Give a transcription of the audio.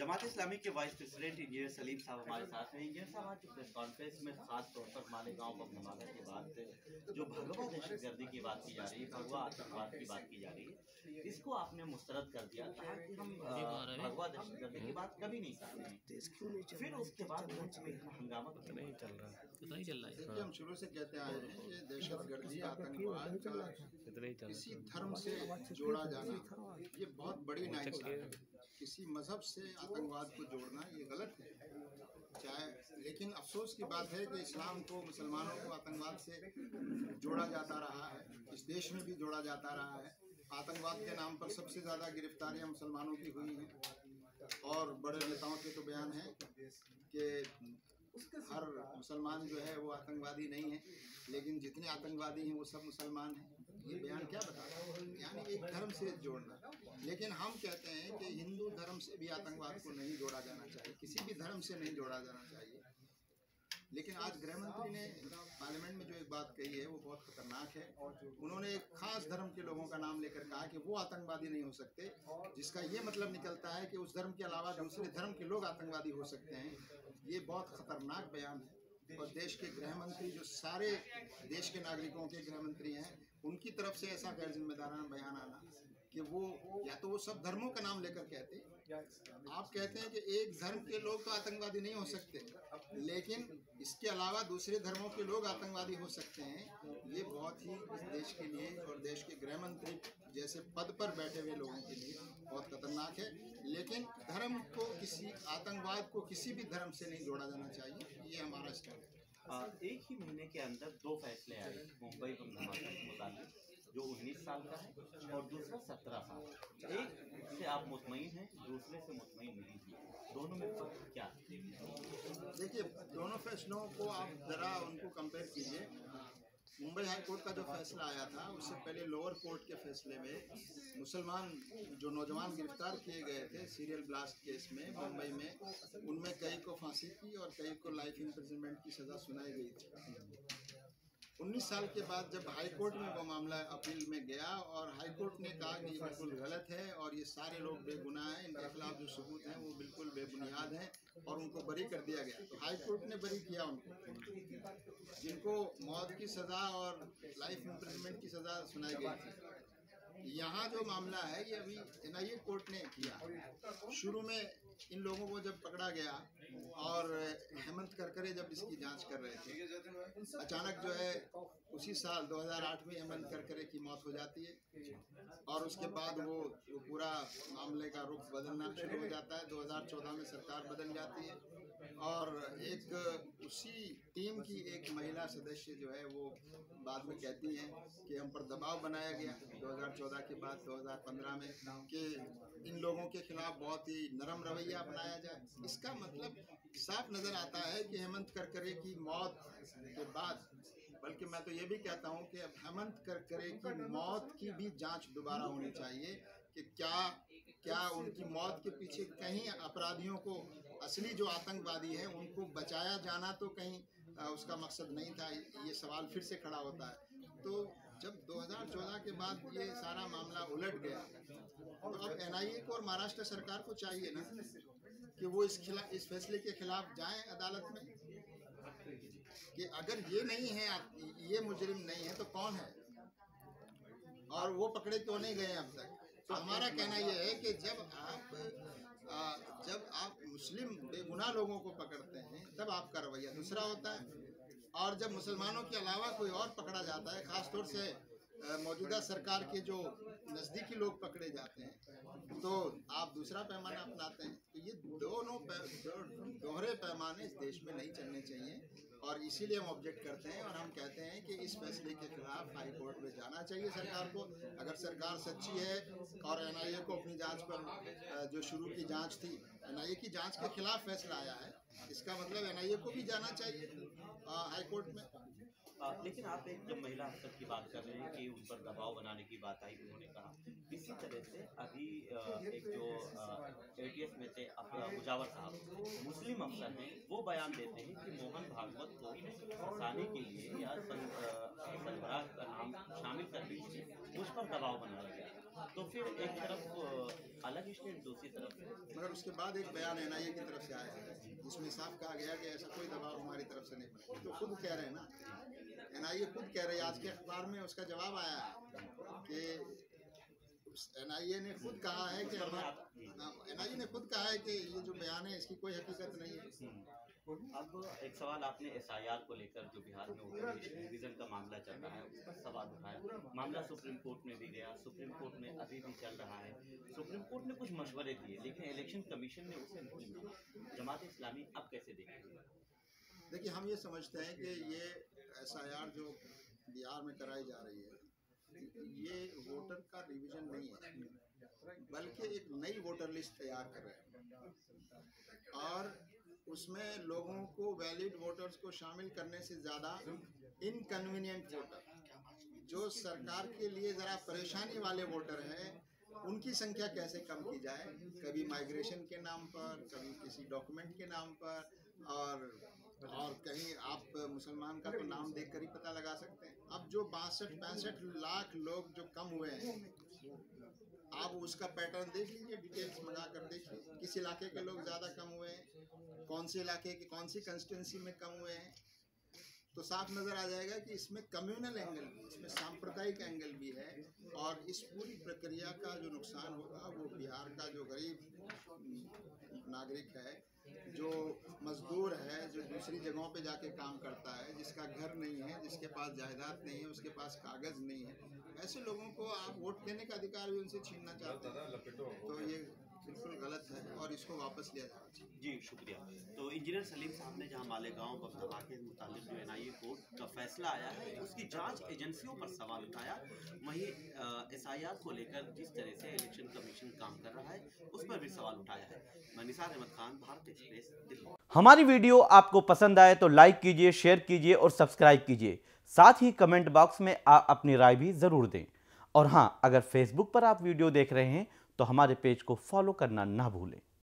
जमात इस्लामी के vice president engineer Salim साहब हमारे साथ हैं। इंजीनियर साहब, आज प्रेस कॉन्फ्रेंस में खास तौर पर मालेगांव बम धमाके के बाद जो भगवा दहशतगर्दी की बात की जा रही है, भगवा आतंकवाद की बात की जा रही है, इसको आपने मुस्तरद कर दिया, कहा कि हम भगवा दहशतगर्दी की बात कभी नहीं करते हैं। फिर उसके बाद हंगामा पता नहीं चल रहा है। हम शुरू से कहते आए हैं ये दहशतगर्दी आतंकवाद किसी धर्म से जोड़ा जाना ये बहुत बड़ी नाइंसाफी है। किसी मजहब से आतंकवाद को जोड़ना ये गलत है। चाहे लेकिन अफसोस की बात है कि इस्लाम को, मुसलमानों को आतंकवाद से जोड़ा जाता रहा है, इस देश में भी जोड़ा जाता रहा है। आतंकवाद के नाम पर सबसे ज़्यादा गिरफ्तारियां मुसलमानों की हुई हैं और बड़े नेताओं के तो बयान हैं कि हर मुसलमान जो है वो आतंकवादी नहीं है, लेकिन जितने आतंकवादी हैं वो सब मुसलमान हैं। ये बयान क्या बता रहा है? यानी एक धर्म से जोड़ना। लेकिन हम कहते हैं कि हिंदू धर्म से भी आतंकवाद को नहीं जोड़ा जाना चाहिए, किसी भी धर्म से नहीं जोड़ा जाना चाहिए। लेकिन आज गृह मंत्री ने पार्लियामेंट में जो एक बात कही है वो बहुत खतरनाक है। उन्होंने एक खास धर्म के लोगों का नाम लेकर कहा कि वो आतंकवादी नहीं हो सकते, जिसका ये मतलब निकलता है कि उस धर्म के अलावा दूसरे धर्म के लोग आतंकवादी हो सकते हैं। ये बहुत खतरनाक बयान है। और देश के गृह मंत्री, जो सारे देश के नागरिकों के गृह मंत्री हैं, उनकी तरफ से ऐसा गैर जिम्मेदाराना बयान आना कि वो या तो वो सब धर्मों का नाम लेकर कहते हैं। आप कहते हैं कि एक धर्म के लोग तो आतंकवादी नहीं हो सकते, लेकिन इसके अलावा दूसरे धर्मों के लोग आतंकवादी हो सकते हैं। ये बहुत ही इस देश के लिए और देश के गृह मंत्री जैसे पद पर बैठे हुए लोगों के लिए बहुत खतरनाक है। लेकिन धर्म को, किसी आतंकवाद को किसी भी धर्म से नहीं जोड़ा जाना चाहिए, ये हमारा स्टैंड है। एक ही महीने के अंदर 2 फैसले आए मुंबई बम धमाके के मुताबिक, जो 19 साल का है और दूसरा 17 साल। एक से आप मुतमईन हैं, दूसरे से मुतमईन नहीं हैं, दोनों में फर्क क्या है? देखिए, दोनों फैसलों को आप ज़रा उनको कंपेयर कीजिए। मुंबई हाई कोर्ट का जो फैसला आया था, उससे पहले लोअर कोर्ट के फैसले में मुसलमान जो नौजवान गिरफ्तार किए गए थे सीरियल ब्लास्ट केस में मुंबई में, उनमें कई को फांसी की और कई को लाइफ इम्प्रिजनमेंट की सज़ा सुनाई गई थी। 19 साल के बाद जब हाई कोर्ट में वो मामला अपील में गया और हाई कोर्ट ने कहा कि ये बिल्कुल गलत है और ये सारे लोग बेगुनाह हैं, इनके खिलाफ जो सबूत हैं वो बिल्कुल बेबुनियाद हैं और उनको बरी कर दिया गया। तो हाई कोर्ट ने बरी किया उनको, जिनको मौत की सज़ा और लाइफ इम्प्रिजनमेंट की सज़ा सुनाई गई थी। यहाँ जो मामला है ये अभी NIA कोर्ट ने किया। शुरू में इन लोगों को जब पकड़ा गया और हेमंत करकरे जब इसकी जांच कर रहे थे, अचानक जो है उसी साल 2008 में हेमंत करकरे की मौत हो जाती है और उसके बाद वो पूरा मामले का रुख बदलना शुरू हो जाता है। 2014 में सरकार बदल जाती है और एक उसी टीम की एक महिला सदस्य जो है वो बाद में कहती हैं कि हम पर दबाव बनाया गया 2014 के बाद 2015 में कि इन लोगों के खिलाफ बहुत ही नरम रवैया अपनाया जाए। इसका मतलब साफ नज़र आता है कि हेमंत करकरे की मौत के बाद, बल्कि मैं तो ये भी कहता हूँ कि अब हेमंत करकरे की मौत की भी जांच दोबारा होनी चाहिए कि क्या उनकी मौत के पीछे कहीं अपराधियों को, असली जो आतंकवादी हैं उनको बचाया जाना तो कहीं उसका मकसद नहीं था। ये सवाल फिर से खड़ा होता है। तो जब 2014 के बाद ये सारा मामला उलट गया तो अब NIA को और महाराष्ट्र सरकार को चाहिए ना कि वो इस फैसले के खिलाफ जाएं अदालत में कि अगर ये नहीं है, ये मुजरिम नहीं है तो कौन है और वो पकड़े क्यों नहीं गए अब तक। तो हमारा कहना यह है कि जब आप मुस्लिम बेगुनाह लोगों को पकड़ते हैं तब आपका रवैया दूसरा होता है, और जब मुसलमानों के अलावा कोई और पकड़ा जाता है, ख़ासतौर से मौजूदा सरकार के जो नज़दीकी लोग पकड़े जाते हैं, तो आप दूसरा पैमाना अपनाते हैं। तो ये दोनों दोहरे पैमाने इस देश में नहीं चलने चाहिए और इसीलिए हम ऑब्जेक्ट करते हैं और हम कहते हैं कि इस फैसले के खिलाफ हाई कोर्ट में जाना चाहिए सरकार को। अगर सरकार सच्ची है और NIA को अपनी जांच पर जो शुरू की जांच थी, NIA की जांच के खिलाफ फैसला आया है, इसका मतलब NIA को भी जाना चाहिए हाई कोर्ट में। लेकिन आप एक जब महिला अफसर की बात कर रहे हैं कि उन पर दबाव बनाने की बात आई, उन्होंने कहा इसी तरह से अभी एक जो ATF में थे मुजावर साहब, मुस्लिम अफसर हैं, वो बयान देते हैं कि मोहन भागवत को फंसाने के लिए या सरबराह का नाम शामिल करने के लिए उस पर दबाव बनाया गया। तो फिर एक तरफ अलग स्टेट, दूसरी तरफ मगर उसके बाद एक बयान एनआईए की तरफ से आया है जिसमें साफ कहा गया कि ऐसा कोई दबाव हमारी तरफ से नहीं पड़ा। तो खुद कह रहे हैं ना, एनआईए खुद कह रहे हैं, आज के अखबार में उसका जवाब आया है कि एनआईए ने खुद कहा है कि एनआईए ने खुद कहा है कि ये जो बयान है इसकी कोई हकीकत नहीं है। अब एक सवाल आपने एसआईआर को लेकर जो बिहार में वोटर लिस्ट रिवीजन का मामला चल रहा है उस पर सवाल उठाया, मामला सुप्रीम कोर्ट में भी गया, सुप्रीम कोर्ट में अभी भी चल रहा है। सुप्रीम कोर्ट ने कुछ मशवरे दिए लेकिन इलेक्शन कमीशन ने उसे नहीं माना। जमात इस्लामी अब कैसे देखेंगे? देखिए, हम ये समझते हैं कि ये एसआईआर जो बिहार में कराई जा रही है ये वोटर का रिवीजन नहीं है, बल्कि एक नई वोटर लिस्ट तैयार कर रहे हैं और उसमें लोगों को वैलिड वोटर्स को शामिल करने से ज़्यादा इनकन्वीनियंट वोटर, जो सरकार के लिए ज़रा परेशानी वाले वोटर हैं, उनकी संख्या कैसे कम की जाए, कभी माइग्रेशन के नाम पर, कभी किसी डॉक्यूमेंट के नाम पर, और कहीं आप मुसलमान का तो नाम देखकर ही पता लगा सकते हैं। अब जो 62-65 लाख लोग जो कम हुए हैं, आप उसका पैटर्न देख लीजिए, डिटेल्स मंगा कर देखिए, किस इलाके के लोग ज़्यादा कम हुए हैं, कौन से इलाके के कौन सी कंस्टिट्यूंसी में कम हुए हैं, तो साफ नज़र आ जाएगा कि इसमें कम्युनल एंगल भी, इसमें सांप्रदायिक एंगल भी है। और इस पूरी प्रक्रिया का जो नुकसान होगा वो बिहार का जो गरीब नागरिक है, जो मजदूर है, जो दूसरी जगहों पे जाके काम करता है, जिसका घर नहीं है, जिसके पास जायदाद नहीं है, उसके पास कागज़ नहीं है, ऐसे लोगों को आप वोट देने का अधिकार भी उनसे छीनना चाहते हैं, तो ये बिल्कुल गलत है और इसको वापस लिया जाना चाहिए। जी शुक्रिया। तो इंजीनियर सलीम साहब ने जहां मालेगांव बम धमाके के मुतालिक जो एनआईए कोर्ट का फैसला आया है उसकी जांच एजेंसियों पर सवाल उठाया, वहीं एसआईआर को लेकर जिस तरह से इलेक्शन कमीशन काम कर रहा है उस पर भी सवाल उठाया है। मैं निसार अहमद खान, भारत एक्सप्रेस, दिल्ली। हमारी वीडियो आपको पसंद आए तो लाइक कीजिए, शेयर कीजिए और सब्सक्राइब कीजिए। साथ ही कमेंट बॉक्स में आप अपनी राय भी जरूर दें। और हाँ, अगर फेसबुक पर आप वीडियो देख रहे हैं तो हमारे पेज को फॉलो करना ना भूलें।